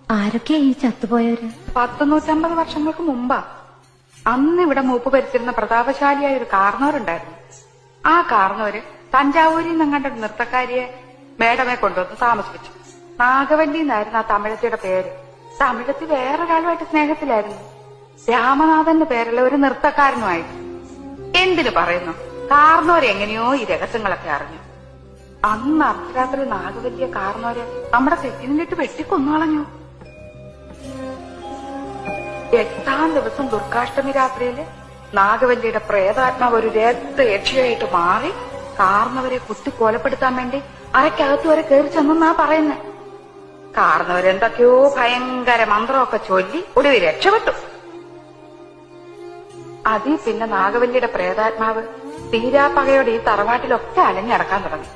ആരൊക്കെയാ ഈ ചത്തുപോയവര്? 150 വർഷങ്ങൾക്ക് മുമ്പാ. അന്ന് ഇവിടെ മൂപ്പ് ഭരിച്ചിരുന്ന പ്രതാപശാലിയായ ഒരു കാർന്നവരുണ്ടായിരുന്നു. ആ കാർന്നവര് തഞ്ചാവൂരിൽ നിന്നങ്ങാണ്ട് ഒരു നൃത്തക്കാരിയെ മേഡമെ കൊണ്ടുവന്ന് താമസിപ്പിച്ചു. നാഗവല്ലി എന്നായിരുന്നു ആ തമിഴത്തിയുടെ പേര്. തമിഴത്തി വേറൊരാളുമായിട്ട് സ്നേഹത്തിലായിരുന്നു. രാമനാഥന്റെ പേരുള്ള ഒരു നൃത്തക്കാരനുമായിട്ട്. എന്തിനു പറയുന്നു, കാർന്നവരെങ്ങനെയോ ഈ രഹസ്യങ്ങളൊക്കെ അറിഞ്ഞു. അന്ന് അർദ്ധരാത്രി നാഗവല്ലിയെ കാർന്നവരെ നമ്മുടെ തെറ്റിനിട്ട് വെട്ടിക്കൊന്നുകളഞ്ഞു. 8ാം ദിവസം ദുർഗാഷ്ടമി രാത്രിയില് നാഗവല്ലിയുടെ പ്രേതാത്മാവ് ഒരു രക്തയക്ഷിയായിട്ട് മാറി കാർന്നവരെ കുത്തി കൊലപ്പെടുത്താൻ വേണ്ടി അരക്കകത്ത് വരെ കയറി ചെന്നാ പറയുന്നേ. കാർന്നവരെന്തൊക്കെയോ ഭയങ്കര മന്ത്രമൊക്കെ ചൊല്ലി ഒടുവിൽ രക്ഷപ്പെട്ടു. അതിൽ പിന്നെ നാഗവല്ലിയുടെ പ്രേതാത്മാവ് തീരാപ്പകയോടെ ഈ തറവാട്ടിലൊക്കെ അലഞ്ഞടക്കാൻ തുടങ്ങി.